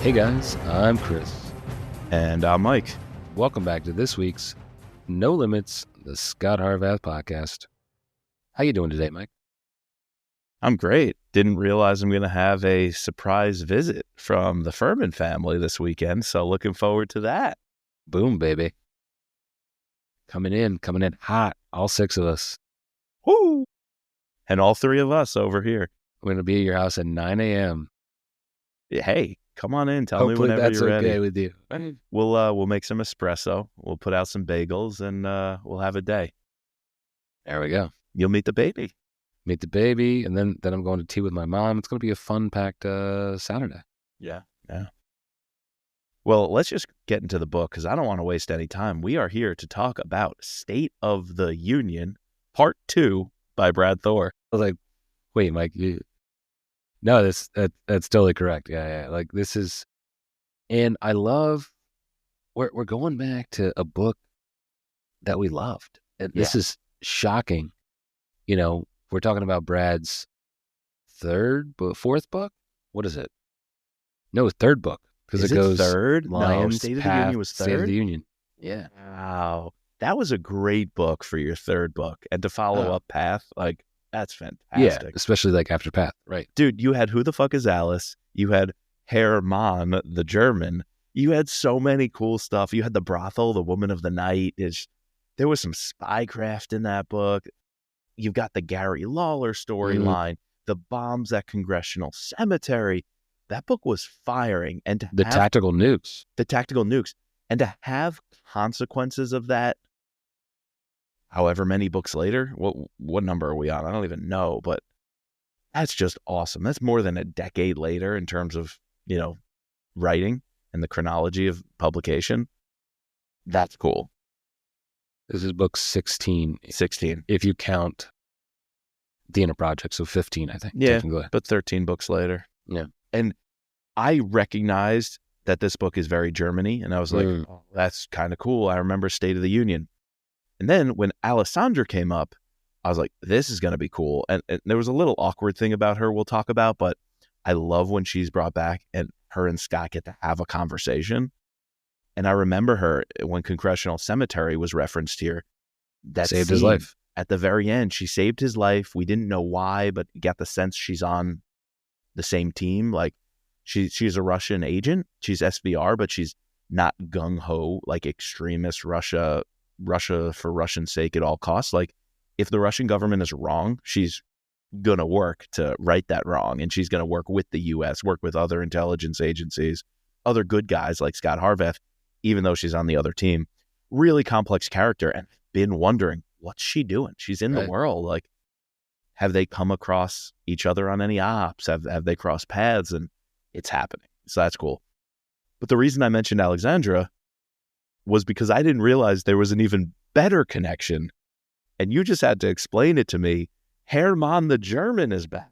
Hey guys, I'm Chris. And I'm Mike. Welcome back to this week's No Limits, the Scot Harvath podcast. How you doing today, Mike? I'm great. Didn't realize I'm going to have a surprise visit from the Furman family this weekend, so looking forward to that. Boom, baby. Coming in hot, all six of us. Woo! And all three of us over here. We're going to be at your house at 9 a.m. Hey, come on in. Tell Hopefully me whenever that's you're ready. okay with you. We'll make some espresso. We'll put out some bagels, and we'll have a day. There we go. You'll meet the baby. Meet the baby, and then I'm going to tea with my mom. It's going to be a fun-packed Saturday. Yeah. Well, let's just get into the book because I don't want to waste any time. We are here to talk about State of the Union, Part 2 by Brad Thor. I was like, wait, Mike, no, that's totally correct. Yeah. Like this is, and I love, we're going back to a book that we loved. And this is shocking. You know, we're talking about Brad's fourth book. What is it? No, third book. Because it goes third. Lions, State of Path, the Union was third. State of the Union. Yeah. Wow, that was a great book for your third book, and to follow up Path, like that's fantastic. Yeah, especially like after Path, right? Dude, you had Who the Fuck is Alice? You had Hermann the German. You had so many cool stuff. You had the brothel, the Woman of the Night. There was some spycraft in that book. You've got the Gary Lawler storyline, the bombs at Congressional Cemetery. That book was firing, and the tactical nukes, and to have consequences of that. However many books later, what number are we on? I don't even know, but that's just awesome. That's more than a decade later in terms of, writing and the chronology of publication. That's cool. This is book 16. 16. If you count the Inner Project, so 15, I think. Yeah, but 13 books later. Yeah. And I recognized that this book is very Germany, and I was like, oh, that's kind of cool. I remember State of the Union. And then when Alessandra came up, I was like, this is going to be cool. And there was a little awkward thing about her we'll talk about, but I love when she's brought back and her and Scott get to have a conversation. And I remember her when Congressional Cemetery was referenced here. That saved his life. At the very end, she saved his life. We didn't know why, but got the sense she's on the same team. Like she's a Russian agent. She's SVR, but she's not gung-ho, like extremist Russia for Russian's sake at all costs. Like if the Russian government is wrong, she's going to work to right that wrong. And she's going to work with the U.S., work with other intelligence agencies, other good guys like Scot Harvath, even though she's on the other team. Really complex character, and been wondering, what's she doing? She's in the world. Like, have they come across each other on any ops? Have they crossed paths? And it's happening. So that's cool. But the reason I mentioned Alexandra was because I didn't realize there was an even better connection. And you just had to explain it to me. Hermann the German is back.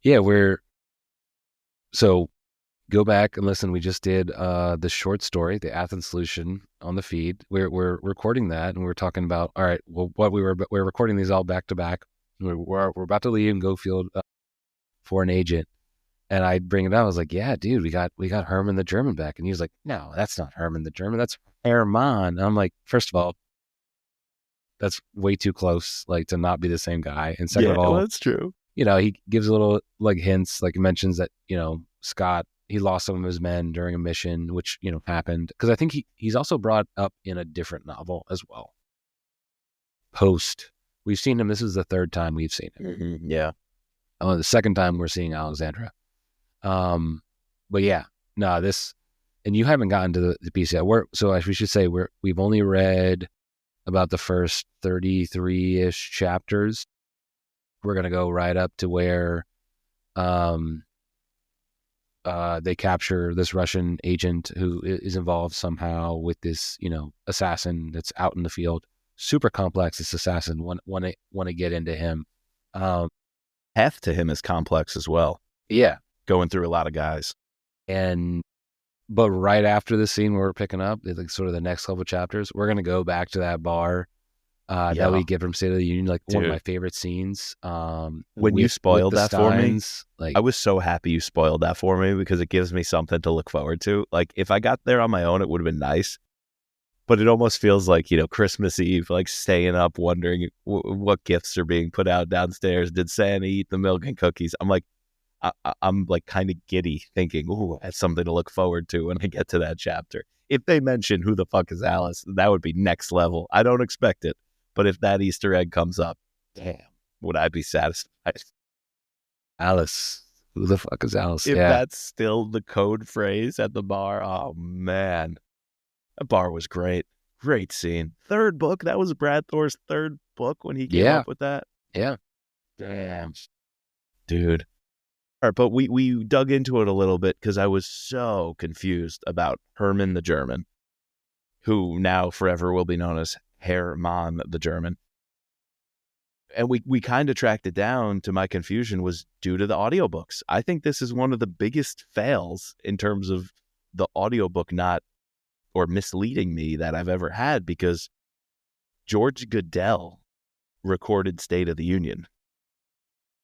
Yeah, so go back and listen. We just did the short story, the Athens Solution, on the feed. We're recording that, and we're talking about, all right, well, we're recording these all back to back. We're about to leave and go field for an agent. And I bring it up. I was like, yeah, dude, we got Herman the German back. And he was like, no, that's not Herman the German. That's Hermann. And I'm like, first of all, that's way too close, like, to not be the same guy. And second of all, that's true. He gives a little like hints, like he mentions that, Scott, he lost some of his men during a mission, which, happened. Because I think he's also brought up in a different novel as well. We've seen him. This is the third time we've seen him. Mm-hmm. Yeah. The second time we're seeing Alexandra. But yeah, no, and you haven't gotten to the piece yet. So we should say we've only read about the first 33-ish chapters. We're going to go right up to where, they capture this Russian agent who is involved somehow with this, assassin that's out in the field. Super complex, this assassin. Want to get into him. Path to him is complex as well. Yeah. Going through a lot of guys. But right after the scene where we're picking up, like sort of the next couple chapters, we're going to go back to that bar that we Yeah, get from State of the Union, like one of my dude. favorite scenes. When you With spoiled the that for me, Steins, like I was so happy you spoiled that for me because it gives me something to look forward to. Like if I got there on my own, it would have been nice. But it almost feels like, Christmas Eve, like staying up wondering what gifts are being put out downstairs. Did Santa eat the milk and cookies? I'm like, I'm like kind of giddy thinking, ooh, that's something to look forward to when I get to that chapter. If they mention who the fuck is Alice, that would be next level. I don't expect it. But if that Easter egg comes up, damn, would I be satisfied? Alice. Who the fuck is Alice? If Yeah. that's still the code phrase at the bar, oh man. That bar was great. Great scene. Third book. That was Brad Thor's third book when he came Yeah. up with that. Yeah. Damn. Dude. All right, but we dug into it a little bit because I was so confused about Herman the German, who now forever will be known as Hermann the German. And we kind of tracked it down to my confusion was due to the audiobooks. I think this is one of the biggest fails in terms of the audiobook not or misleading me that I've ever had because George Goodell recorded State of the Union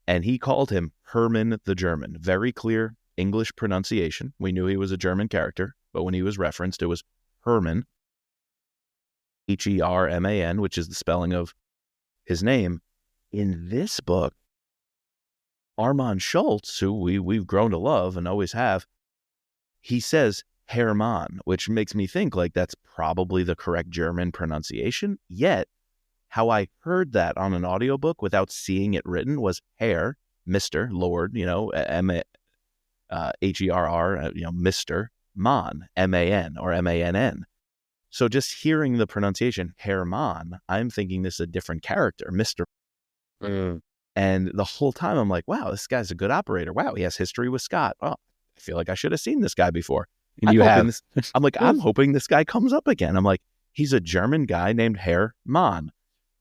and he called him Herman the German. Very clear English pronunciation. We knew he was a German character, but when he was referenced, it was Herman, Herman, which is the spelling of his name. In this book, Armand Schultz, who we've grown to love and always have, he says Hermann, which makes me think like that's probably the correct German pronunciation. Yet, how I heard that on an audiobook without seeing it written was Herr, Mr., Lord, Herr, Mr., Mann, Man or Mann. So just hearing the pronunciation Hermann, I'm thinking this is a different character, Mr. Mm. And the whole time I'm like, wow, this guy's a good operator. Wow, he has history with Scott. Oh, I feel like I should have seen this guy before. And you have. I'm hoping this guy comes up again. I'm like, he's a German guy named Hermann.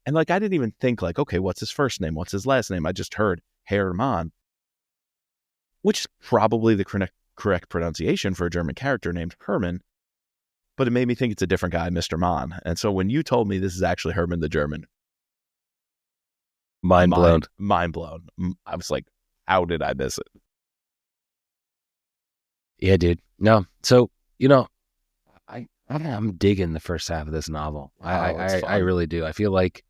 And like, I didn't even think like, okay, what's his first name? What's his last name? I just heard Hermann, which is probably the correct pronunciation for a German character named Herman. But it made me think it's a different guy, Mr. Mann. And so when you told me this is actually Herman the German, Mind blown. Mind blown. I was like, how did I miss it? Yeah, dude. No. So, I'm digging the first half of this novel. I really do. I feel like,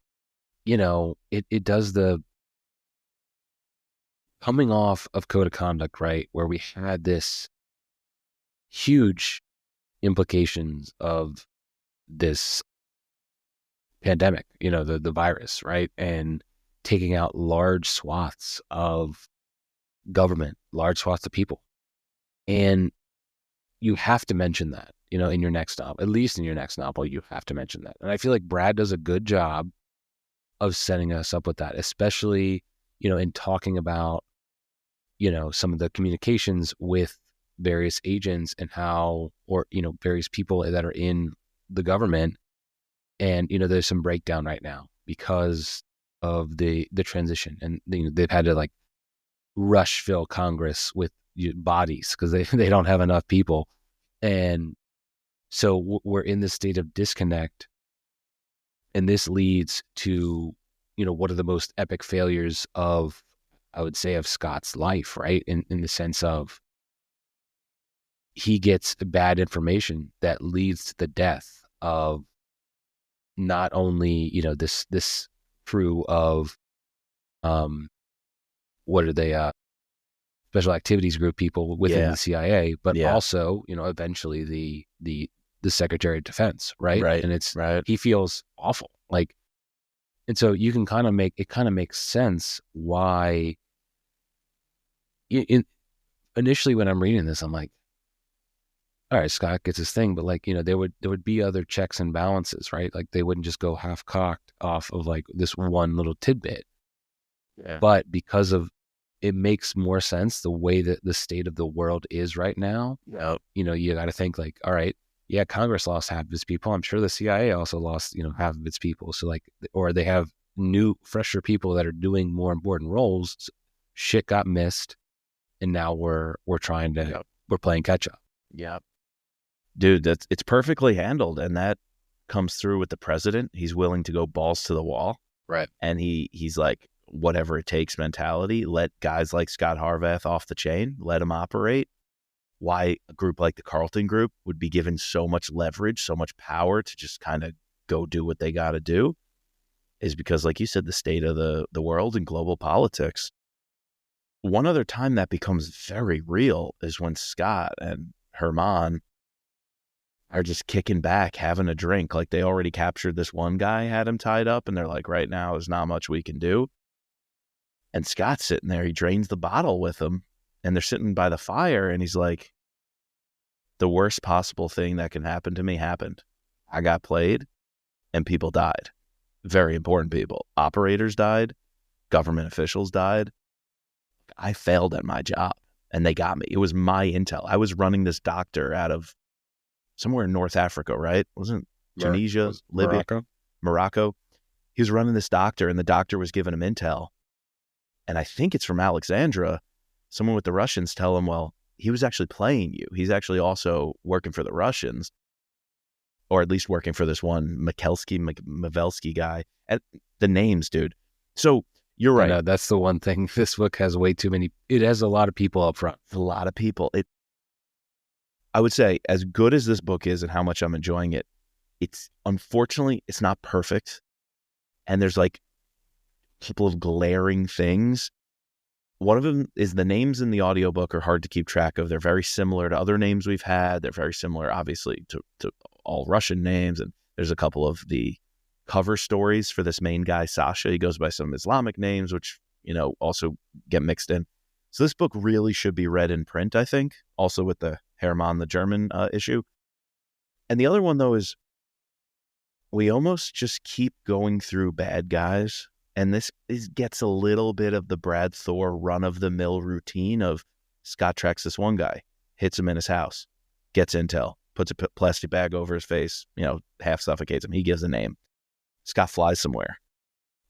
it does the coming off of Code of Conduct, right? Where we had this huge implications of this pandemic, the virus, right? And taking out large swaths of government, large swaths of people. And you have to mention that, in your next novel, at least in your next novel, you have to mention that. And I feel like Brad does a good job of setting us up with that, especially, in talking about, some of the communications with various agents and how, or, various people that are in the government. And, there's some breakdown right now because of the transition, and they've had to like rush fill Congress with bodies because they don't have enough people. And so we're in this state of disconnect, and this leads to, one of the most epic failures of, I would say, of Scott's life, right? In the sense of he gets bad information that leads to the death of not only, this crew of, what are they, special activities group people within the CIA, but also, eventually the Secretary of Defense, right? Right. And it's right. He feels awful, like, and so you can kind of makes sense why. Initially, when I'm reading this, I'm like, all right, Scott gets his thing, but like, there would be other checks and balances, right? Like they wouldn't just go half cocked off of like this one little tidbit. Yeah. But because of it makes more sense the way that the state of the world is right now. Yep. You got to think like, all right, yeah, Congress lost half of its people. I'm sure the CIA also lost, half of its people. So like, or they have new, fresher people that are doing more important roles. So shit got missed, and now we're trying to we're playing catch up. Yep. Dude, it's perfectly handled, and that comes through with the president. He's willing to go balls to the wall. Right. And he's like, whatever it takes mentality. Let guys like Scot Harvath off the chain. Let them operate. Why a group like the Carlton Group would be given so much leverage, so much power to just kind of go do what they got to do is because, like you said, the state of the world and global politics. One other time that becomes very real is when Scott and Herman are just kicking back, having a drink. Like they already captured this one guy, had him tied up, and they're like, right now, there's not much we can do. And Scott's sitting there. He drains the bottle with him, and they're sitting by the fire, and he's like, the worst possible thing that can happen to me happened. I got played, and people died. Very important people. Operators died. Government officials died. I failed at my job, and they got me. It was my intel. I was running this doctor out of somewhere in North Africa, right? Wasn't Tunisia, Libya, Morocco. He was running this doctor, and the doctor was giving him intel. And I think it's from Alexandra. Someone with the Russians tell him, well, he was actually playing you. He's actually also working for the Russians, or at least working for this one Mavelsky guy. And the names, dude. So you're right. No, that's the one thing. This book has way too many. It has a lot of people up front. A lot of people. I would say, as good as this book is and how much I'm enjoying it, unfortunately, it's not perfect. And there's like a couple of glaring things. One of them is the names in the audiobook are hard to keep track of. They're very similar to other names we've had. They're very similar, obviously, to all Russian names. And there's a couple of the cover stories for this main guy, Sasha. He goes by some Islamic names, which, also get mixed in. So this book really should be read in print, I think, also with the Hermann, the German issue. And the other one, though, is we almost just keep going through bad guys. And this gets a little bit of the Brad Thor run-of-the-mill routine of Scott tracks this one guy, hits him in his house, gets intel, puts a plastic bag over his face, half suffocates him. He gives a name. Scott flies somewhere,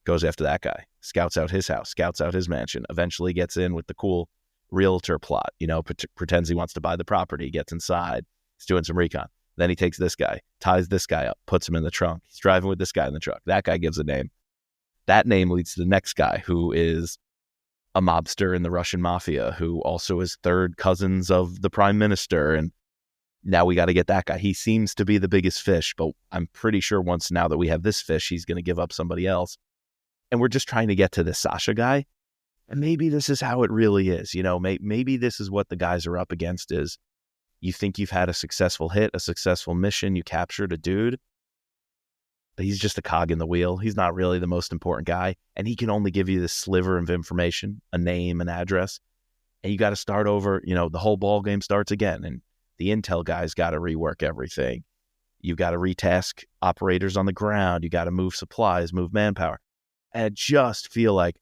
goes after that guy, scouts out his house, scouts out his mansion, eventually gets in with the cool realtor plot, pretends he wants to buy the property, gets inside, he's doing some recon. Then he takes this guy, ties this guy up, puts him in the trunk. He's driving with this guy in the truck. That guy gives a name. That name leads to the next guy, who is a mobster in the Russian mafia, who also is third cousins of the prime minister. And now we got to get that guy. He seems to be the biggest fish, but I'm pretty sure now that we have this fish, he's going to give up somebody else. And we're just trying to get to this Sasha guy. And maybe this is how it really is. Maybe this is what the guys are up against is you think you've had a successful hit, a successful mission, you captured a dude, but he's just a cog in the wheel. He's not really the most important guy. And he can only give you this sliver of information, a name, an address. And you got to start over, the whole ball game starts again. And the intel guys got to rework everything. You got to retask operators on the ground. You got to move supplies, move manpower. And I just feel like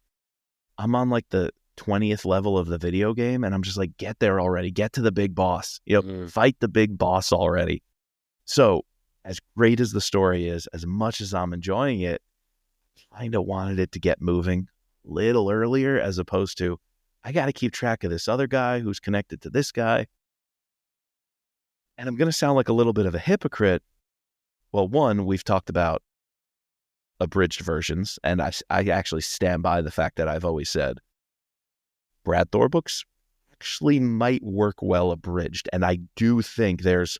I'm on like the 20th level of the video game, and I'm just like, get there already. Get to the big boss. Fight the big boss already. So as great as the story is, as much as I'm enjoying it, I kind of wanted it to get moving a little earlier, as opposed to, I got to keep track of this other guy who's connected to this guy. And I'm going to sound like a little bit of a hypocrite. Well, one, we've talked about abridged versions, and I actually stand by the fact that I've always said Brad Thor books actually might work well abridged. And I do think there's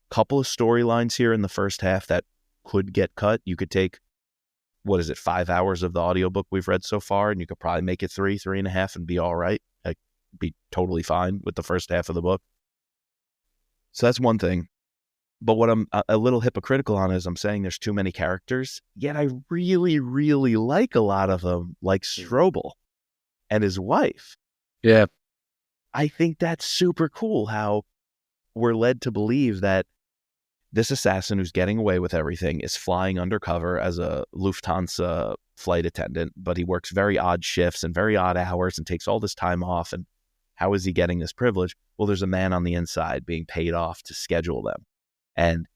a couple of storylines here in the first half that could get cut. You could take, 5 hours of the audiobook we've read so far, and you could probably make it 3.5 and be all right. Like, be totally fine with the first half of the book. So that's one thing. But what I'm a little hypocritical on is I'm saying there's too many characters, yet I really, really like a lot of them, like Strobel and his wife. Yeah. I think that's super cool how we're led to believe that this assassin who's getting away with everything is flying undercover as a Lufthansa flight attendant, but he works very odd shifts and very odd hours and takes all this time off. And how is he getting this privilege? Well, there's a man on the inside being paid off to schedule them. And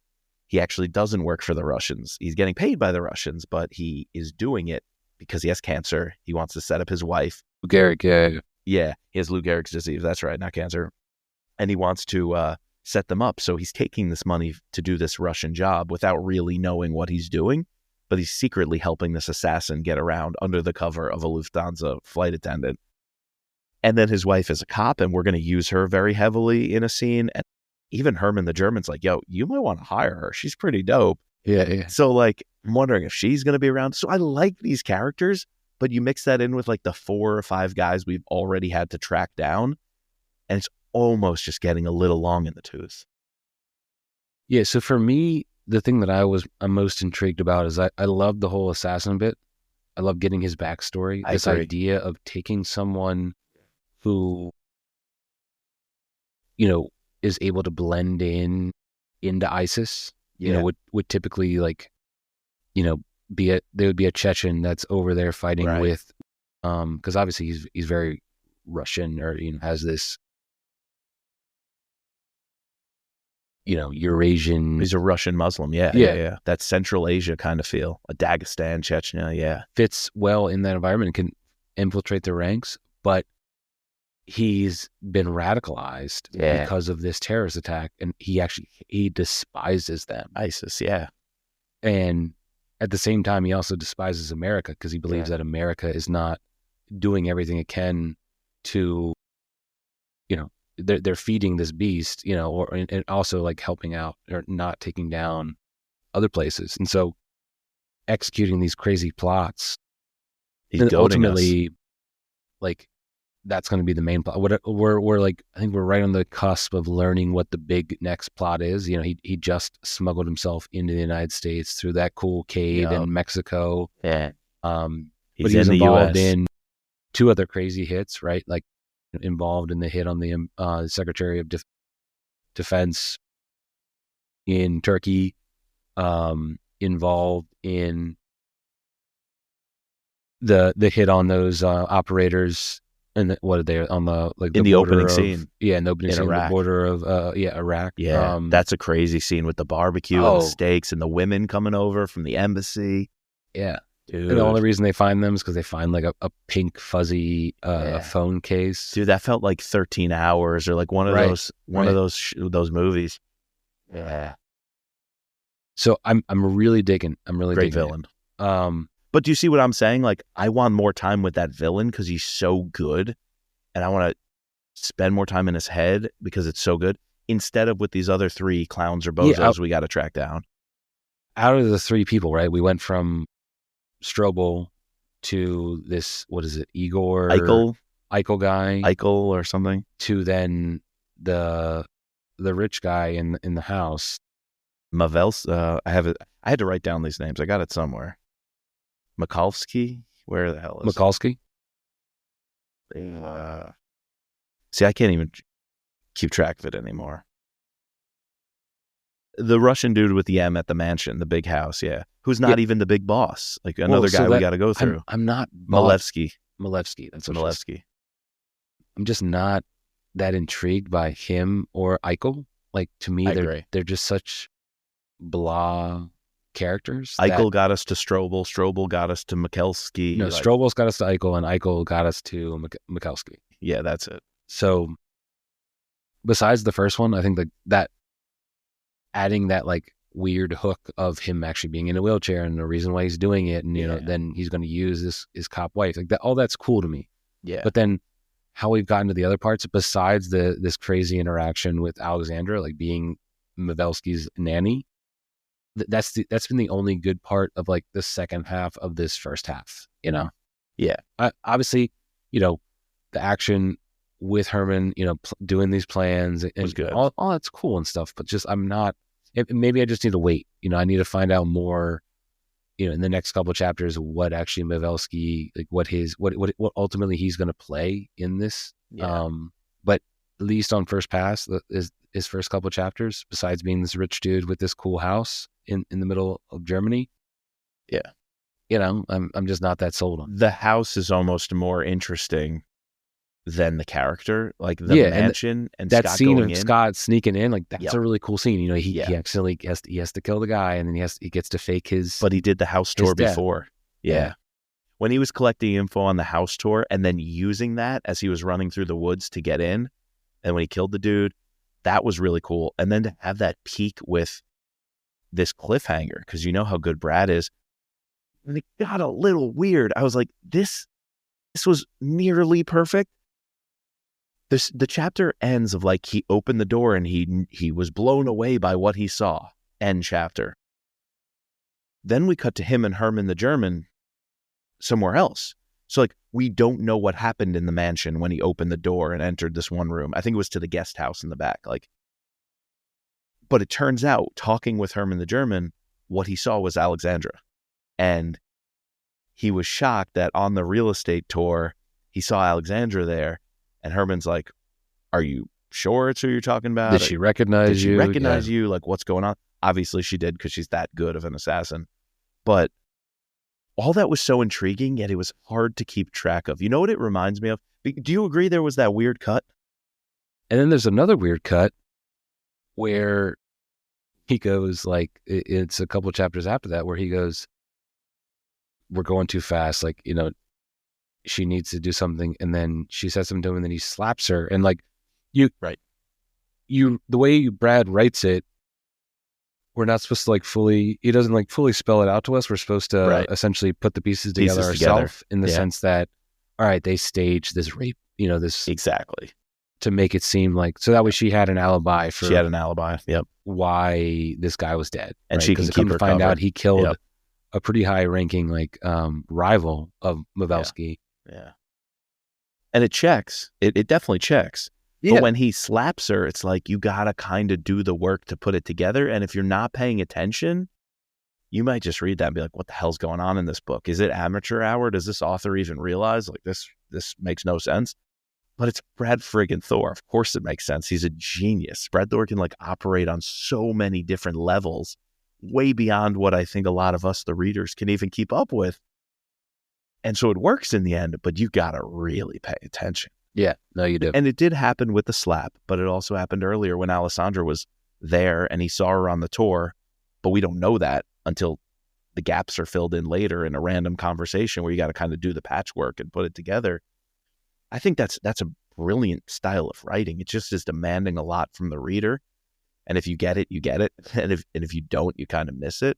he actually doesn't work for the Russians. He's getting paid by the Russians, but he is doing it because he has cancer. He wants to set up his wife. Lou Gehrig, yeah. Yeah, he has Lou Gehrig's disease. That's right, not cancer. And he wants to set them up. So he's taking this money to do this Russian job without really knowing what he's doing, but he's secretly helping this assassin get around under the cover of a Lufthansa flight attendant. And then his wife is a cop, and we're going to use her very heavily in a scene. And even Herman the German's like, yo, you might want to hire her. She's pretty dope. Yeah. So like, I'm wondering if she's going to be around. So I like these characters, but you mix that in with like the 4 or 5 guys we've already had to track down, and it's almost just getting a little long in the tooth. Yeah. So for me, the thing that I'm most intrigued about is I love the whole assassin bit. I love getting his backstory. I This agree. idea of taking someone who, is able to blend into ISIS, would typically like, there would be a Chechen that's over there fighting Right. with, because obviously he's very Russian, or has this, Eurasian. He's a Russian Muslim. Yeah. That Central Asia kind of feel. A Dagestan, Chechnya. Yeah. Fits well in that environment and can infiltrate the ranks, but he's been radicalized because of this terrorist attack, and he despises them. ISIS. Yeah. And at the same time, he also despises America because he believes that America is not doing everything it can to, they're feeding this beast, and also like helping out or not taking down other places. And so executing these crazy plots, He's goading ultimately, us. like, that's going to be the main plot. We're like, I think we're right on the cusp of learning what the big next plot is. He just smuggled himself into the United States through that cool cave in Mexico. Yeah. But He's he's in the involved US. in 2 other crazy hits, right? Like involved in the hit on the Secretary of Defense in Turkey, involved in the hit on those operators. And what are they on the in the opening scene? Yeah, in the opening scene, Iraq. the border of Iraq. Yeah, that's a crazy scene with the barbecue and the steaks and the women coming over from the embassy. Yeah, dude. And the only reason they find them is because they find like a pink fuzzy phone case. Dude, that felt like 13 Hours or like one of those movies. Yeah. So I'm really digging. Great villain. But do you see what I'm saying? Like, I want more time with that villain because he's so good, and I want to spend more time in his head because it's so good, instead of with these other 3 clowns or bozos we got to track down. Out of the 3 people, right? We went from Strobel to this, what is it, Eichel guy, Eichel or something, to then the rich guy in the house. Mavels. I had to write down these names. I got it somewhere. Mikulski? Where the hell is Mikulski? See, I can't even keep track of it anymore. The Russian dude with the M at the mansion, the big house, who's not even the big boss. Like another guy we got to go through. I'm not Malevsky. That's what Malevsky. I'm just not that intrigued by him or Eichel. Like, to me, they're just such blah characters. Eichel got us to Strobel. Strobel got us to Mikulski. No, Strobel's got us to Eichel, and Eichel got us to Mikulski. Yeah, that's it. So, besides the first one, I think that adding that like weird hook of him actually being in a wheelchair and the reason why he's doing it, and then he's going to use his cop wife, like that, all that's cool to me. Yeah. But then how we've gotten to the other parts, besides this crazy interaction with Alexandra, like being Mavelsky's nanny, that's been the only good part of like the second half of this first half. Yeah. Obviously, the action with Herman, doing these plans and was good. All that's cool and stuff. But just maybe I just need to wait. I need to find out more. In the next couple of chapters, what actually Mavelsky, like what ultimately he's going to play in this. Yeah. But at least on first pass, his first couple of chapters, besides being this rich dude with this cool house in the middle of Germany. Yeah. I'm just not that sold on. The house is almost more interesting than the character, like the mansion and that Scott scene going of in. Scott sneaking in, like that's a really cool scene. He accidentally he has to kill the guy, and then he gets to fake his. But he did the house tour before. Yeah. When he was collecting info on the house tour and then using that as he was running through the woods to get in, and when he killed the dude, that was really cool. And then to have that peak with this cliffhanger, because you know how good Brad is, and it got a little weird. I was like, this was nearly perfect. The chapter ends of like he opened the door and he was blown away by what he saw. End chapter. Then we cut to him and Herman the German somewhere else. So like we don't know what happened in the mansion when he opened the door and entered this one room. I think it was to the guest house in the back. Like, but it turns out, talking with Herman the German, what he saw was Alexandra. And he was shocked that on the real estate tour, he saw Alexandra there. And Herman's like, are you sure it's who you're talking about? Did she recognize you? You? Like, what's going on? Obviously she did, because she's that good of an assassin. But all that was so intriguing, yet it was hard to keep track of. You know what it reminds me of? Do you agree there was that weird cut? And then there's another weird cut where he goes, like, it's a couple chapters after that, where he goes, we're going too fast. Like, you know, she needs to do something. And then she says something to him and then he slaps her. And like, the way Brad writes it, we're not supposed to like he doesn't like fully spell it out to us. We're supposed to essentially put the pieces together ourselves in the sense that, all right, they staged this rape, you know, this exactly to make it seem like, so that way she had an alibi Yep. Why this guy was dead. And she can keep her find covered. out he killed a pretty high ranking, like, rival of Mavelsky. Yeah. And it checks. It definitely checks. Yeah. But when he slaps her, it's like you got to kind of do the work to put it together. And if you're not paying attention, you might just read that and be like, what the hell's going on in this book? Is it amateur hour? Does this author even realize like this makes no sense? But it's Brad friggin' Thor. Of course it makes sense. He's a genius. Brad Thor can like operate on so many different levels, way beyond what I think a lot of us, the readers, can even keep up with. And so it works in the end, but you got to really pay attention. Yeah, no, you do. And it did happen with the slap, but it also happened earlier when Alessandra was there and he saw her on the tour, but we don't know that until the gaps are filled in later in a random conversation where you got to kind of do the patchwork and put it together. I think that's a brilliant style of writing. It just is demanding a lot from the reader. And if you get it, you get it. And if you don't, you kind of miss it.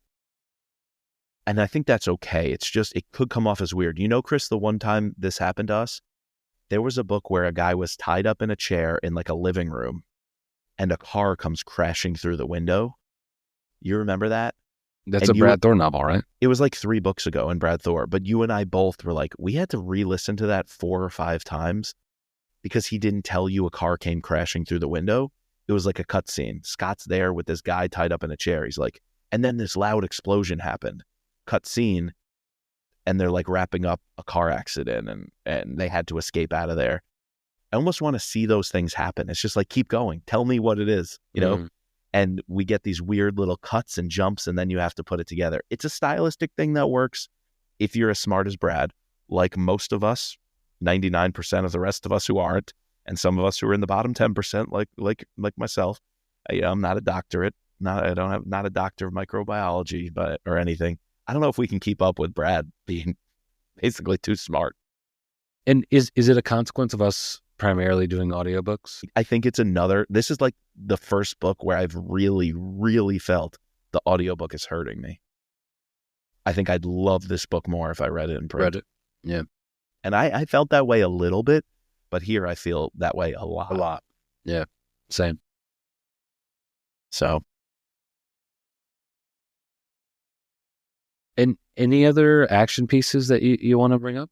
And I think that's okay. It's just, it could come off as weird. You know, Chris, the one time this happened to us, there was a book where a guy was tied up in a chair in like a living room and a car comes crashing through the window. You remember that? That's a Brad Thor novel, right? It was like 3 books ago in Brad Thor, but you and I both were like, we had to re-listen to that 4 or 5 times because he didn't tell you a car came crashing through the window. It was like a cutscene. Scott's there with this guy tied up in a chair. He's like, and then this loud explosion happened. Cutscene. And they're like wrapping up a car accident and they had to escape out of there. I almost want to see those things happen. It's just like, keep going. Tell me what it is, you know? And we get these weird little cuts and jumps and then you have to put it together. It's a stylistic thing that works if you're as smart as Brad, like most of us, 99% of the rest of us who aren't, and some of us who are in the bottom 10%, like myself. I'm not a doctorate. Not a doctor of microbiology, or anything. I don't know if we can keep up with Brad being basically too smart. And is it a consequence of us primarily doing audiobooks? I think this is like the first book where I've really, really felt the audiobook is hurting me. I think I'd love this book more if I read it in print. Yeah. And I felt that way a little bit, but here I feel that way a lot. A lot. Yeah, same. So. And any other action pieces that you want to bring up?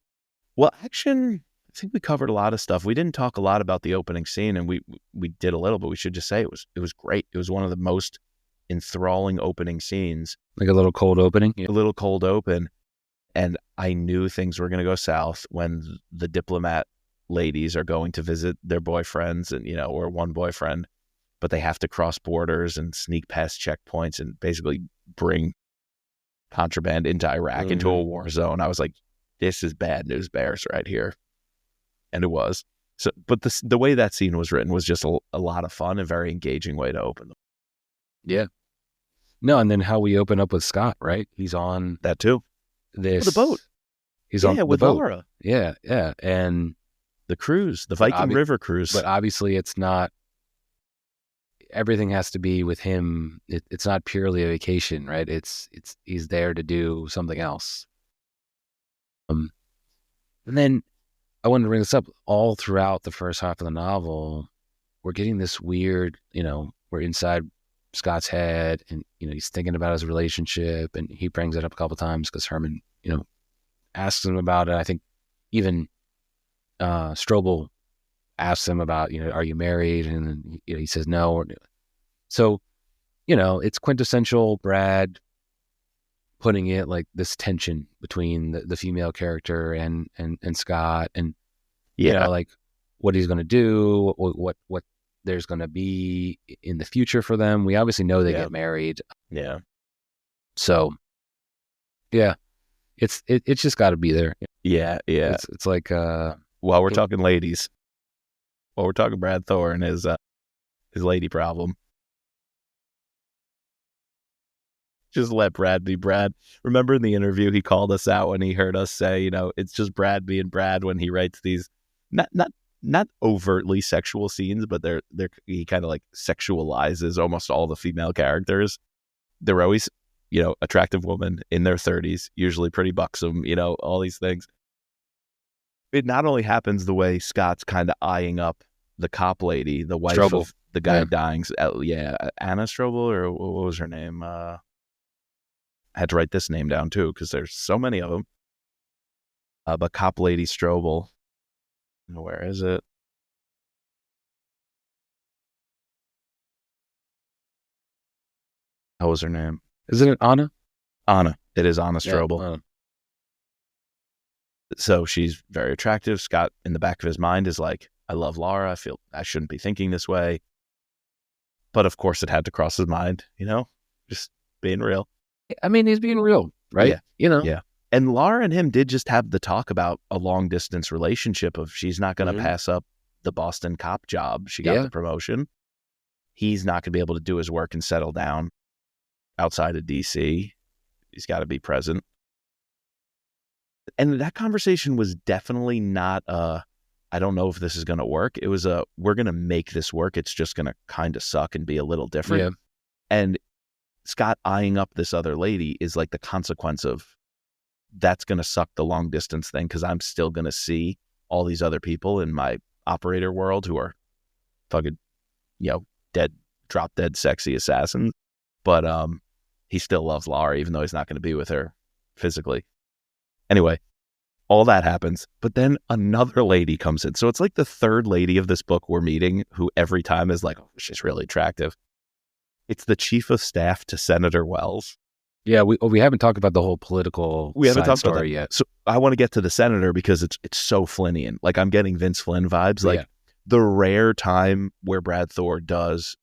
Well, action, I think we covered a lot of stuff. We didn't talk a lot about the opening scene, and we did a little, but we should just say it was great. It was one of the most enthralling opening scenes. Like a little cold opening? Yeah. A little cold open. And I knew things were going to go south when the diplomat ladies are going to visit their boyfriends and, or one boyfriend, but they have to cross borders and sneak past checkpoints and basically bring contraband into Iraq, into a war zone. I was like, this is bad news bears right here. And it was. So, but the way that scene was written was just a lot of fun, a very engaging way to open them. Yeah. No, and then how we open up with Scott, right? He's on that too. The boat. He's on with the boat. Laura. Yeah. And the cruise, the Viking River cruise. But obviously it's not everything has to be with him. It's not purely a vacation, right? It's he's there to do something else. And then I wanted to bring this up. All throughout the first half of the novel, we're getting this weird, we're inside Scott's head, and he's thinking about his relationship, and he brings it up a couple times because Herman, asks him about it. I think even Strobel asks him about, are you married? And then, he says no. So, it's quintessential Brad putting it like this tension between the female character and Scott, and like what he's going to do, what there's going to be in the future for them. We obviously know they get married. Yeah. So, yeah, it's just got to be there. Yeah. Yeah. It's like while we're talking ladies, while we're talking Brad Thor and his lady problem, just let Brad be Brad. Remember in the interview, he called us out when he heard us say, it's just Brad being Brad when he writes these not overtly sexual scenes, but he kind of like sexualizes almost all the female characters. They're always, attractive women in their 30s, usually pretty buxom, all these things. It not only happens the way Scott's kind of eyeing up the cop lady, the wife Strobel. of the guy dying. Anna Strobel, or what was her name? I had to write this name down too because there's so many of them. But cop lady Strobel, where is it? What was her name? Isn't it Anna? Anna. It is Anna Strobel. Yeah, So she's very attractive. Scott, in the back of his mind, is like, I love Laura. I feel I shouldn't be thinking this way. But of course, it had to cross his mind, just being real. I mean, he's being real, right? Yeah. Yeah. And Laura and him did just have the talk about a long distance relationship of she's not going to pass up the Boston cop job. She got the promotion. He's not going to be able to do his work and settle down outside of DC. He's got to be present. And that conversation was definitely not I don't know if this is going to work. It was we're going to make this work. It's just going to kind of suck and be a little different. Yeah. And Scott eyeing up this other lady is like the consequence of that's going to suck the long distance thing because I'm still going to see all these other people in my operator world who are fucking, drop dead sexy assassins. But he still loves Laura even though he's not going to be with her physically. Anyway, all that happens, but then another lady comes in. So it's like the third lady of this book we're meeting who every time is like, oh, she's really attractive. It's the chief of staff to Senator Wells. Yeah, we haven't talked about the whole political story yet. So I want to get to the senator because it's so Flynnian. Like I'm getting Vince Flynn vibes. Like the rare time where Brad Thor does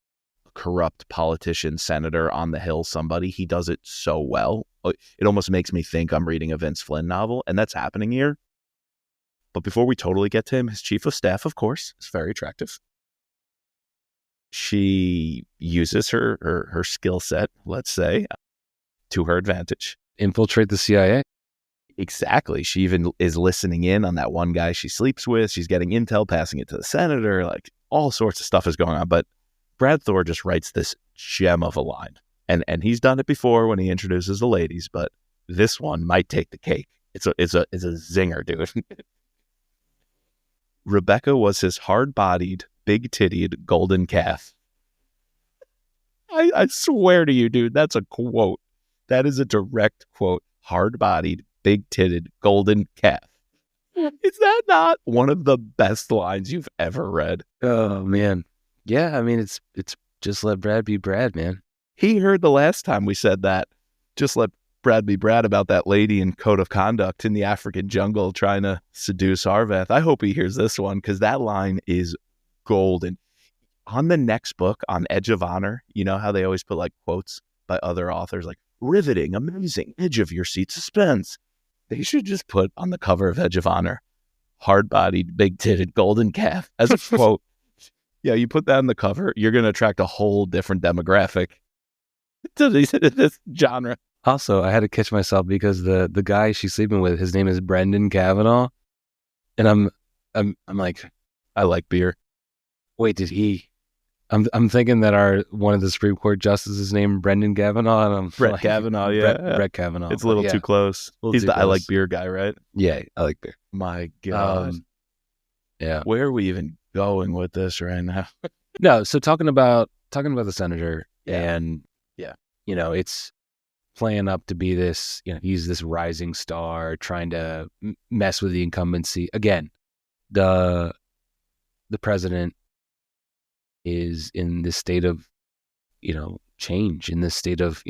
a corrupt politician, senator on the Hill, somebody, he does it so well. It almost makes me think I'm reading a Vince Flynn novel, and that's happening here. But before we totally get to him, his chief of staff, of course, is very attractive. She uses her skill set, let's say, to her advantage. Infiltrate the CIA. Exactly. She even is listening in on that one guy she sleeps with. She's getting intel, passing it to the senator. Like all sorts of stuff is going on. But Brad Thor just writes this gem of a line. And he's done it before when he introduces the ladies, but this one might take the cake. It's a zinger, dude. Rebecca was his hard-bodied, big-tittied golden calf. I swear to you, dude, that's a quote. That is a direct quote. Hard-bodied, big-titted, golden calf. Is that not one of the best lines you've ever read? Oh, man. Yeah, I mean, it's just let Brad be Brad, man. He heard the last time we said that. Just let Brad be Brad about that lady in Code of Conduct in the African jungle trying to seduce Harvath. I hope he hears this one because that line is golden. On the next book, on Edge of Honor, you know how they always put like quotes by other authors like riveting, amazing, edge of your seat suspense. They should just put on the cover of Edge of Honor, hard-bodied, big-titted golden calf as a quote. Yeah, you put that on the cover, you're going to attract a whole different demographic to this genre. Also, I had to catch myself because the guy she's sleeping with, his name is Brendan Kavanaugh, and I'm like, I like beer. Wait, did he I'm thinking that one of the Supreme Court justices is named Brendan Kavanaugh, and I'm Brett like, Kavanaugh, yeah. Brett Kavanaugh. It's a But little yeah, too close. a little He's too the I like close. beer guy, right? Yeah, I like beer. My God. Yeah. Where are we even going with this right now? No, so talking about the senator, Yeah. and Yeah. it's playing up to be this, he's this rising star trying to mess with the incumbency. Again, the president is in this state of, change, in this state of,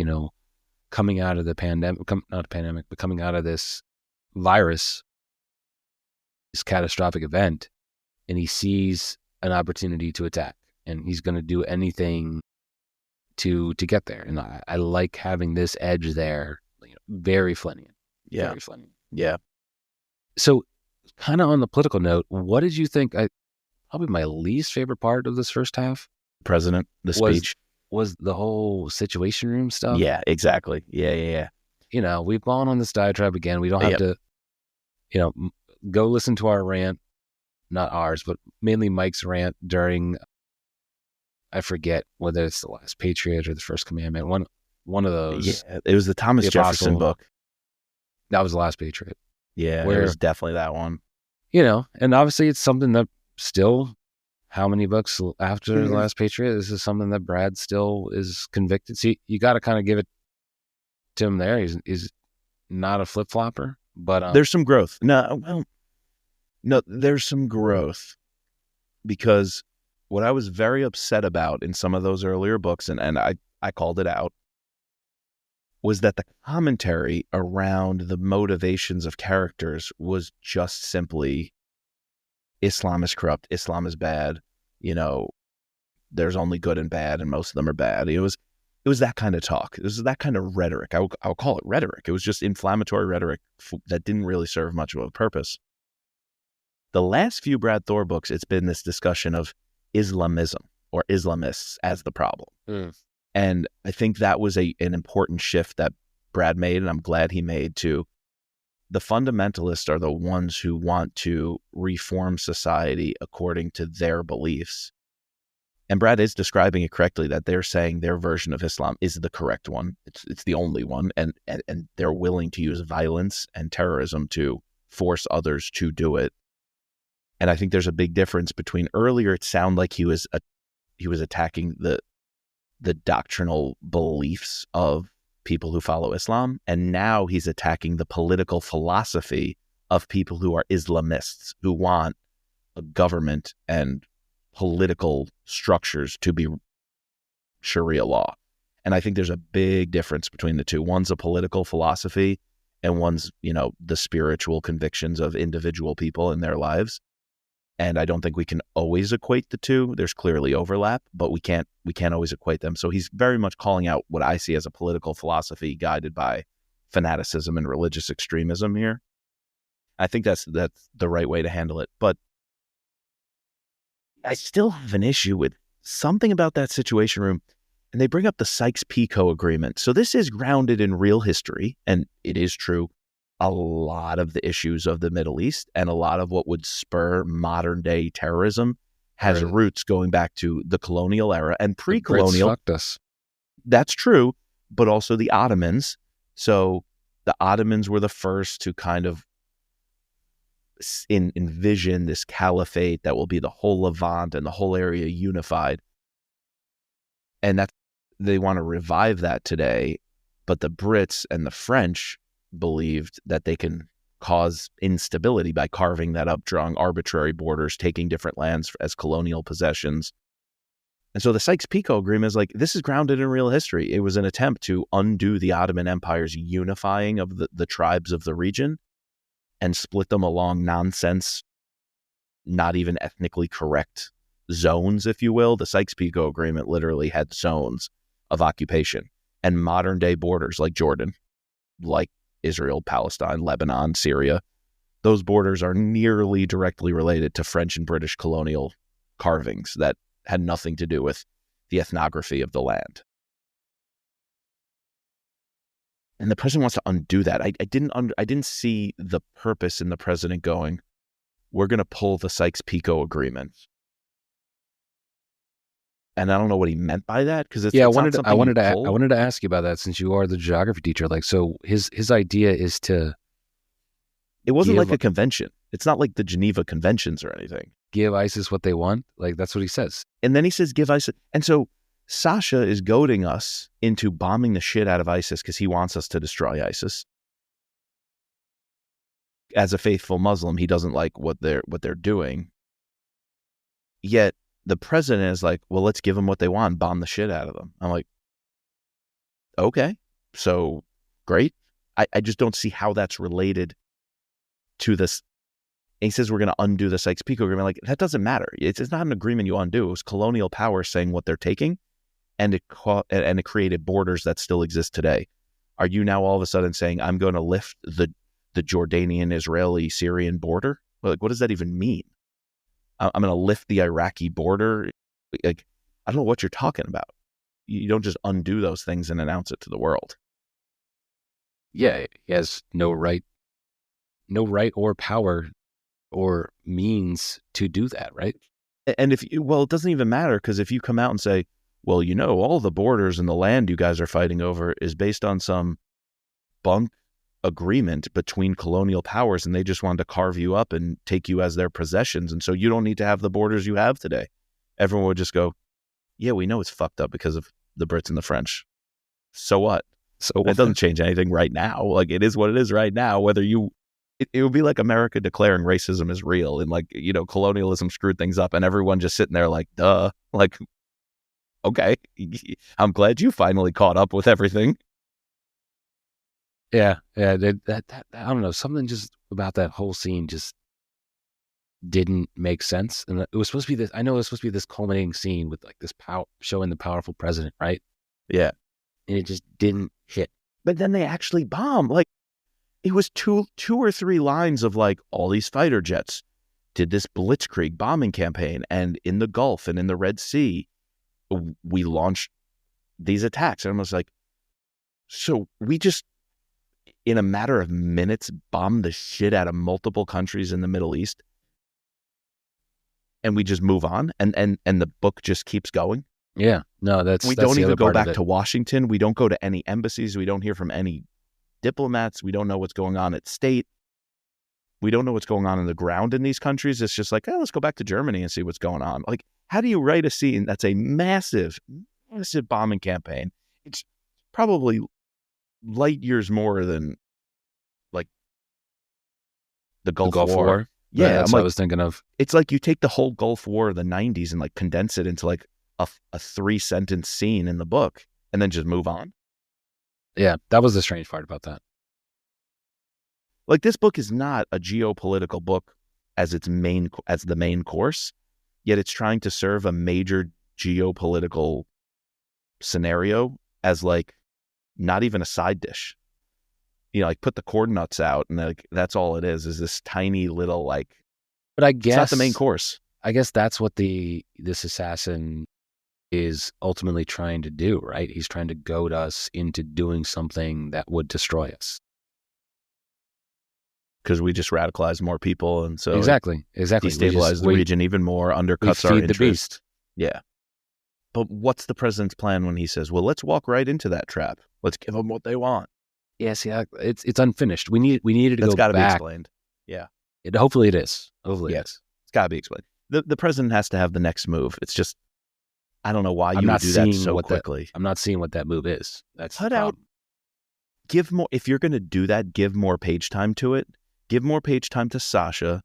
coming out of the pandemic, not a pandemic, but coming out of this virus, this catastrophic event, and he sees an opportunity to attack, and he's going to do anything to get there. And I like having this edge there, very Flynnian. Yeah. Very Flynnian. Yeah. So kind of on the political note, what did you think? Probably my least favorite part of this first half, President, the speech. was the whole Situation Room stuff. Yeah, exactly. Yeah. We've gone on this diatribe again. We don't have to, go listen to our rant, not ours, but mainly Mike's rant during, I forget whether it's the Last Patriot or the First Commandment. One of those. Yeah, it was the Thomas Jefferson book. That was the Last Patriot. Yeah, it was definitely that one. And obviously it's something that still, how many books after the Last Patriot, this is something that Brad still is convicted. See, you got to kind of give it to him there. He's not a flip-flopper, but there's some growth. No, there's some growth, because what I was very upset about in some of those earlier books, and I called it out, was that the commentary around the motivations of characters was just simply Islam is corrupt, Islam is bad, there's only good and bad, and most of them are bad. It was that kind of talk. It was that kind of rhetoric. I'll call it rhetoric. It was just inflammatory rhetoric that didn't really serve much of a purpose. The last few Brad Thor books, it's been this discussion of Islamism or Islamists as the problem. And I think that was an important shift that Brad made, and I'm glad he made, to the fundamentalists are the ones who want to reform society according to their beliefs. And Brad is describing it correctly, that they're saying their version of Islam is the correct one. It's the only one. And they're willing to use violence and terrorism to force others to do it. And I think there's a big difference between, earlier it sounded like he was attacking the doctrinal beliefs of people who follow Islam, and now he's attacking the political philosophy of people who are Islamists, who want a government and political structures to be Sharia law. And I think there's a big difference between the two. One's a political philosophy, and one's, the spiritual convictions of individual people in their lives. And I don't think we can always equate the two. There's clearly overlap, but we can't always equate them. So he's very much calling out what I see as a political philosophy guided by fanaticism and religious extremism here. I think that's the right way to handle it. But I still have an issue with something about that Situation Room. And they bring up the Sykes-Picot Agreement. So this is grounded in real history, and it is true. A lot of the issues of the Middle East and a lot of what would spur modern day terrorism has roots going back to the colonial era and pre-colonial. The Brits fucked us. That's true, but also the Ottomans. So the Ottomans were the first to kind of envision this caliphate that will be the whole Levant and the whole area unified. And they want to revive that today, but the Brits and the French believed that they can cause instability by carving that up, drawing arbitrary borders, taking different lands as colonial possessions. And so the Sykes-Picot Agreement is like, this is grounded in real history. It was an attempt to undo the Ottoman Empire's unifying of the tribes of the region and split them along nonsense, not even ethnically correct zones, if you will. The Sykes-Picot Agreement literally had zones of occupation and modern day borders like Jordan, like Israel, Palestine, Lebanon, Syria. Those borders are nearly directly related to French and British colonial carvings that had nothing to do with the ethnography of the land. And the president wants to undo that. I didn't see the purpose in the president going, we're going to pull the Sykes-Picot Agreement And I don't know what he meant by that, because Yeah, it's not something you I pull. wanted to ask you about that since you are the geography teacher. Like, so his idea is to It wasn't give like a convention. It's not like the Geneva Conventions or anything. give ISIS what they want. Like, that's what he says. And then he says, give ISIS. And so Sasha is goading us into bombing the shit out of ISIS because he wants us to destroy ISIS. As a faithful Muslim, he doesn't like what they're doing. Yet the president is like, well, let's give them what they want, bomb the shit out of them. I'm like, okay, so great. I just don't see how that's related to this. And he says we're going to undo the Sykes-Picot Agreement. Like, that doesn't matter. It's not an agreement you undo. It was colonial power saying what they're taking, and it created borders that still exist today. Are you now all of a sudden saying I'm going to lift the Jordanian, Israeli, Syrian border? Like, what does that even mean? I'm going to lift the Iraqi border? Like, I don't know what you're talking about. You don't just undo those things and announce it to the world. Yeah, he has no right or power or means to do that, right? And it doesn't even matter, because if you come out and say, well, all the borders and the land you guys are fighting over is based on some bunk agreement between colonial powers, and they just wanted to carve you up and take you as their possessions, and so you don't need to have the borders you have today. Everyone would just go, yeah, we know it's fucked up because of the Brits and the French. So what? So it doesn't change anything right now. Like, it is what it is right now. Whether it would be like America declaring racism is real, and like, colonialism screwed things up, and everyone just sitting there like, duh. Like, okay, I'm glad you finally caught up with everything. Yeah. That I don't know. Something just about that whole scene just didn't make sense. And it was supposed to be this. I know it was supposed to be this culminating scene with like this showing the powerful president, right? Yeah, and it just didn't hit. But then they actually bombed. Like, it was two or three lines of like, all these fighter jets did this blitzkrieg bombing campaign, and in the Gulf and in the Red Sea, we launched these attacks. And I was like, so we just, in a matter of minutes, bombed the shit out of multiple countries in the Middle East, and we just move on, and the book just keeps going. Yeah, no, we don't even go back to Washington. We don't go to any embassies. We don't hear from any diplomats. We don't know what's going on at state. We don't know what's going on the ground in these countries. It's just like, let's go back to Germany and see what's going on. Like, how do you write a scene that's a massive, massive bombing campaign? It's probably light years more than like the Gulf War. Yeah, that's what I was thinking of. It's like you take the whole Gulf War of the 90s and like condense it into like a 3-sentence scene in the book, and then just move on. Yeah, that was the strange part about that. Like, this book is not a geopolitical book as the main course, yet it's trying to serve a major geopolitical scenario as like not even a side dish. Like, put the corn nuts out, and like that's all it is this tiny little like. But I guess it's not the main course. I guess that's what this assassin is ultimately trying to do, right? He's trying to goad us into doing something that would destroy us. Because we just radicalize more people, and so exactly destabilize the region even more, undercuts our interest. The beast. Yeah. But what's the president's plan when he says, well, let's walk right into that trap. Let's give them what they want. Yes, yeah, it's unfinished. We needed to go back. That's got to be explained. Yeah. Hopefully it is. Hopefully it is. It's got to be explained. The president has to have the next move. It's just, I don't know why you would do that so quickly. I'm not seeing what that move is. That's cut out. Give more. If you're going to do that, give more page time to it. Give more page time to Sasha.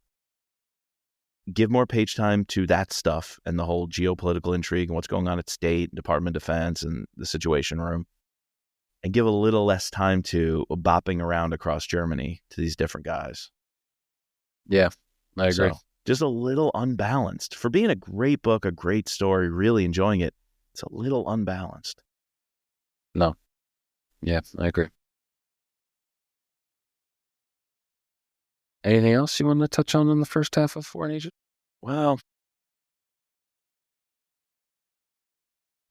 Give more page time to that stuff and the whole geopolitical intrigue and what's going on at State, Department of Defense, and the Situation Room. And give a little less time to bopping around across Germany to these different guys. Yeah, I agree. So, just a little unbalanced. For being a great book, a great story, really enjoying it, it's a little unbalanced. No. Yeah, I agree. Anything else you want to touch on in the first half of Foreign Agent? Well,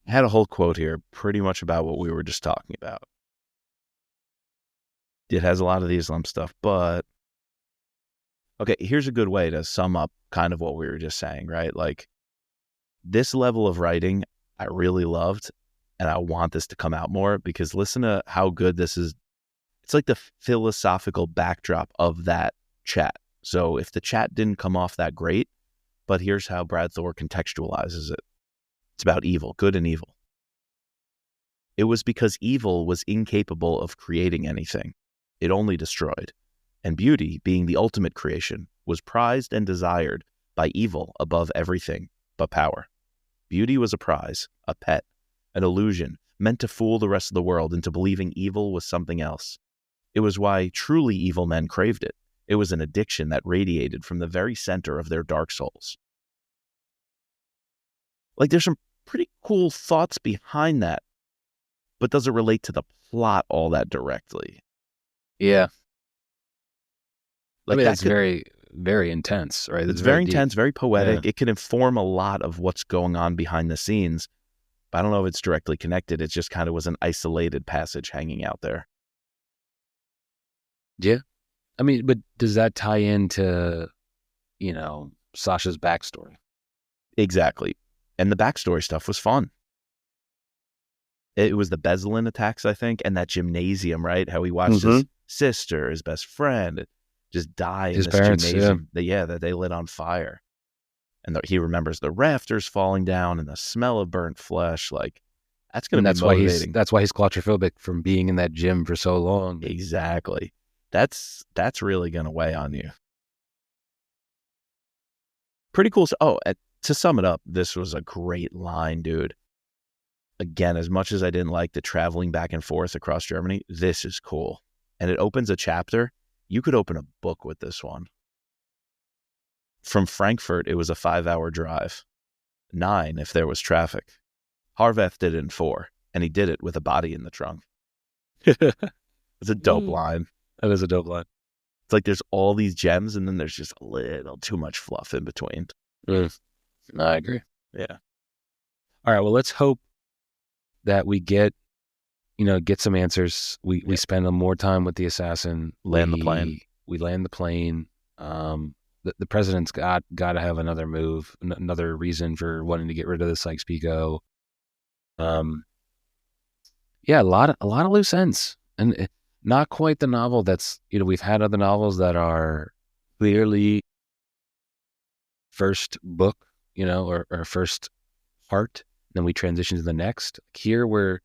I had a whole quote here pretty much about what we were just talking about. It has a lot of the Islam stuff, but okay, here's a good way to sum up kind of what we were just saying, right? Like, this level of writing, I really loved, and I want this to come out more because listen to how good this is. It's like the philosophical backdrop of that chat. So if the chat didn't come off that great, but here's how Brad Thor contextualizes it. It's about evil, good and evil. It was because evil was incapable of creating anything. It only destroyed. And beauty, being the ultimate creation, was prized and desired by evil above everything but power. Beauty was a prize, a pet, an illusion, meant to fool the rest of the world into believing evil was something else. It was why truly evil men craved it. It was an addiction that radiated from the very center of their dark souls. Like, there's some pretty cool thoughts behind that, but does it relate to the plot all that directly? Yeah. Like, I mean, that it's could, very, very intense, right? it's very very deep. intense, very poetic. Yeah. It can inform a lot of what's going on behind the scenes, but I don't know if it's directly connected. It just kind of was an isolated passage hanging out there. Yeah. I mean, but does that tie into, Sasha's backstory? Exactly. And the backstory stuff was fun. It was the Bezelin attacks, I think, and that gymnasium, right? How he watched his sister, his best friend, just die in His this parents, gymnasium that they lit on fire. And he remembers the rafters falling down and the smell of burnt flesh. Like, that's going And to be motivating. that's why he's claustrophobic from being in that gym for so long. Exactly. That's really going to weigh on you. Pretty cool. Oh, to sum it up, this was a great line, dude. Again, as much as I didn't like the traveling back and forth across Germany, this is cool. And it opens a chapter. You could open a book with this one. From Frankfurt, it was a 5-hour drive. 9 if there was traffic. Harvath did it in 4, and he did it with a body in the trunk. It's a dope line. That is a dope line. It's like there's all these gems, and then there's just a little too much fluff in between. No, I agree. Yeah. All right. Well, let's hope that we get some answers. We spend more time with the assassin. Land the plane. We land the plane. The president's got to have another move, another reason for wanting to get rid of the Sykes-Picot. Yeah, a lot of loose ends, and not quite the novel that's, we've had other novels that are clearly first book, or first part, then we transition to the next. Here,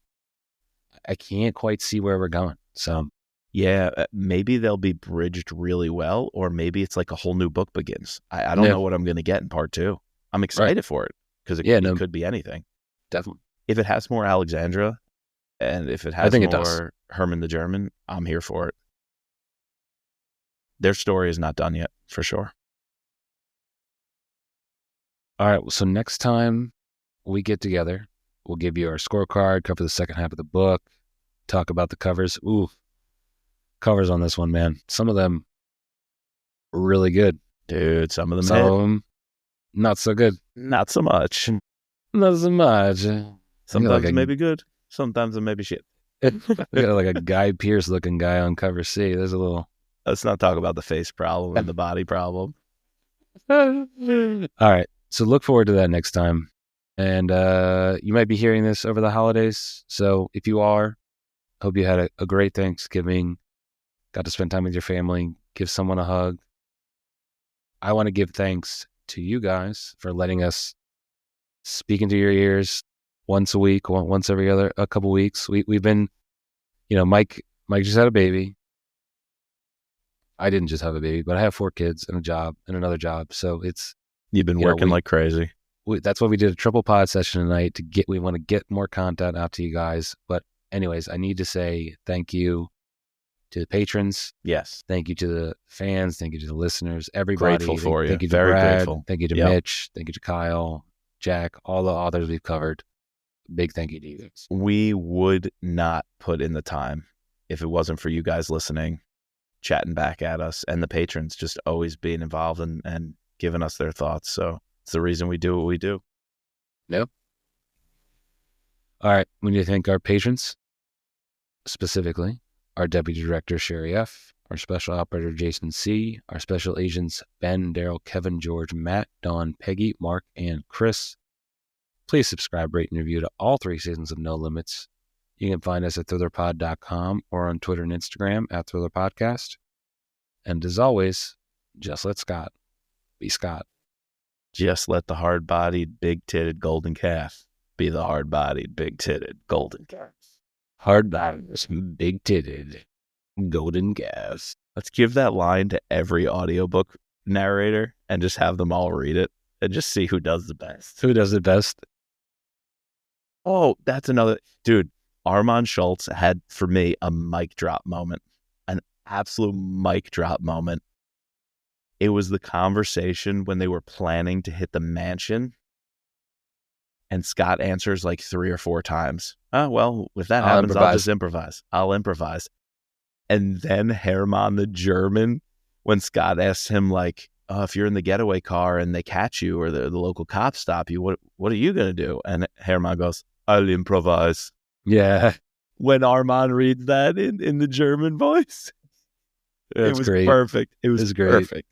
I can't quite see where we're going. So, yeah, maybe they'll be bridged really well, or maybe it's like a whole new book begins. I don't know what I'm going to get in part 2. I'm excited for it because it could be anything. Definitely. If it has more Alexandra, and if it has more Herman the German, I'm here for it. Their story is not done yet, for sure. All right. So next time we get together, we'll give you our scorecard, cover the second half of the book, talk about the covers. Ooh, covers on this one, man. Some of them really good. Dude, some of them not so good. Not so much. Not so much. Sometimes it may be good. Sometimes it may be shit. We got like a Guy Pearce looking guy on cover C. There's a little... Let's not talk about the face problem and the body problem. All right. So look forward to that next time. And you might be hearing this over the holidays. So if you are, hope you had a great Thanksgiving, got to spend time with your family, give someone a hug. I want to give thanks to you guys for letting us speak into your ears once a week, once every a couple weeks. We've been, Mike just had a baby. I didn't just have a baby, but I have 4 kids and a job and another job. So you've been working like crazy. That's why we did a triple pod session tonight we want to get more content out to you guys. But anyways, I need to say thank you to the patrons. Yes. Thank you to the fans. Thank you to the listeners. Everybody. Grateful for you. Thank you to Very Brad. grateful. Thank you to Mitch. Thank you to Kyle, Jack, all the authors we've covered. Big thank you to you guys. We would not put in the time if it wasn't for you guys listening, chatting back at us, and the patrons just always being involved and giving us their thoughts. So it's the reason we do what we do. Yep. All right. We need to thank our patrons, specifically our Deputy Director, Sherry F., our Special Operator, Jason C., our Special Agents, Ben, Daryl, Kevin, George, Matt, Don, Peggy, Mark, and Chris, Please subscribe, rate, and review to all 3 seasons of No Limits. You can find us at thrillerpod.com or on Twitter and Instagram at thrillerpodcast. And as always, just let Scott be Scott. Just let the hard-bodied, big-titted golden calf be the hard-bodied, big-titted golden calf. Hard-bodied, big-titted golden calf. Let's give that line to every audiobook narrator and just have them all read it and just see who does the best. Who does it best? Oh, that's another. Dude, Armand Schultz had, for me, a mic drop moment. An absolute mic drop moment. It was the conversation when they were planning to hit the mansion. And Scott answers like 3 or 4 times. Oh, well, if that happens, I'll just improvise. I'll improvise. And then Herman the German, when Scott asks him, like, oh, if you're in the getaway car and they catch you or the local cops stop you, what are you going to do? And Herman goes, I'll improvise. Yeah. When Armand reads that in the German voice, it was great. Perfect. It was great. Perfect.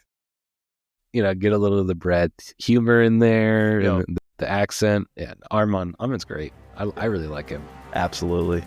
You know, get a little of the Brad humor in there and the accent. Yeah, Armand's great. I really like him. Absolutely.